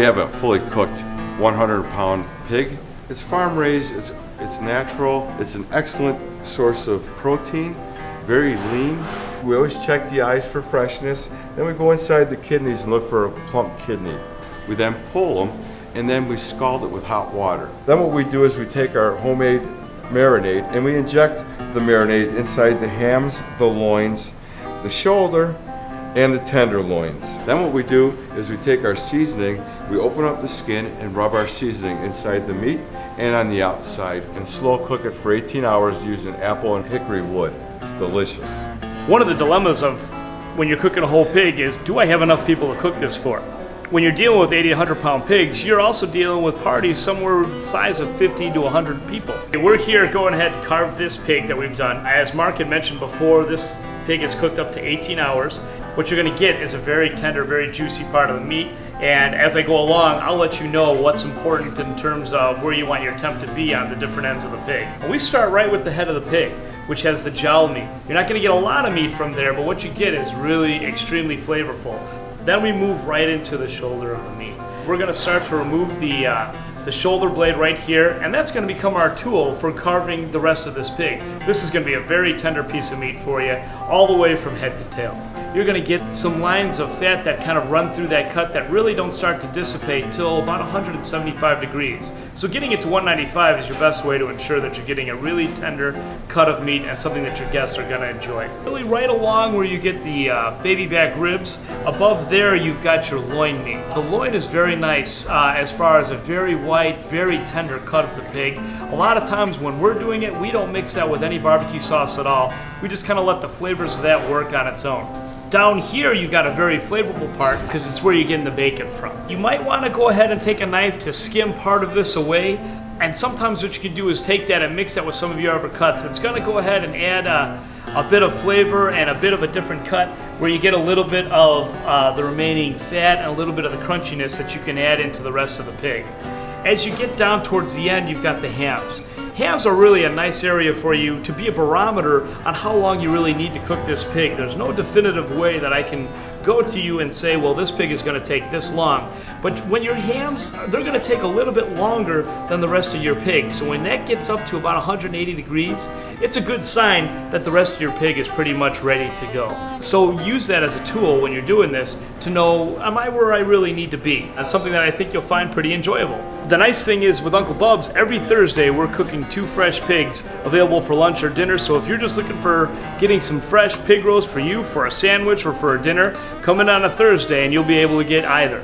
have a fully cooked 100-pound pig. It's farm raised, it's natural, it's an excellent source of protein, very lean. We always check the eyes for freshness. Then we go inside the kidneys and look for a plump kidney. We then pull them and then we scald it with hot water. Then what we do is we take our homemade marinade and we inject the marinade inside the hams, the loins, the shoulder, and the tenderloins. Then what we do is we take our seasoning, we open up the skin and rub our seasoning inside the meat and on the outside and slow cook it for 18 hours using apple and hickory wood. It's delicious. One of the dilemmas of when you're cooking a whole pig is, do I have enough people to cook this for? When you're dealing with 80 to 100 pound pigs, you're also dealing with parties somewhere the size of 50 to 100 people. We're here going ahead and carve this pig that we've done. As Mark had mentioned before, this pig is cooked up to 18 hours. What you're gonna get is a very tender, very juicy part of the meat. And as I go along, I'll let you know what's important in terms of where you want your temp to be on the different ends of the pig. We start right with the head of the pig, which has the jowl meat. You're not gonna get a lot of meat from there, but what you get is really extremely flavorful. Then we move right into the shoulder of the meat. We're gonna start to remove the shoulder blade right here, and that's gonna become our tool for carving the rest of this pig. This is gonna be a very tender piece of meat for you, all the way from head to tail. You're gonna get some lines of fat that kind of run through that cut that really don't start to dissipate till about 175 degrees. So getting it to 195 is your best way to ensure that you're getting a really tender cut of meat and something that your guests are gonna enjoy. Really right along where you get the baby back ribs, above there you've got your loin meat. The loin is very nice as far as a very white, very tender cut of the pig. A lot of times when we're doing it, we don't mix that with any barbecue sauce at all. We just kind of let the flavors of that work on its own. Down here you got a very flavorful part because it's where you're getting the bacon from. You might want to go ahead and take a knife to skim part of this away, and sometimes what you can do is take that and mix that with some of your other cuts. It's going to go ahead and add a bit of flavor and a bit of a different cut where you get a little bit of the remaining fat and a little bit of the crunchiness that you can add into the rest of the pig. As you get down towards the end, you've got the hams. Hams are really a nice area for you to be a barometer on how long you really need to cook this pig. There's no definitive way that I can go to you and say, well, this pig is going to take this long. But when your hams, they're going to take a little bit longer than the rest of your pig. So when that gets up to about 180 degrees, it's a good sign that the rest of your pig is pretty much ready to go. So use that as a tool when you're doing this to know, am I where I really need to be? That's something that I think you'll find pretty enjoyable. The nice thing is with Uncle Bub's, every Thursday we're cooking 2 fresh pigs available for lunch or dinner. So if you're just looking for getting some fresh pig roast for you for a sandwich or for a dinner, come in on a Thursday and you'll be able to get either.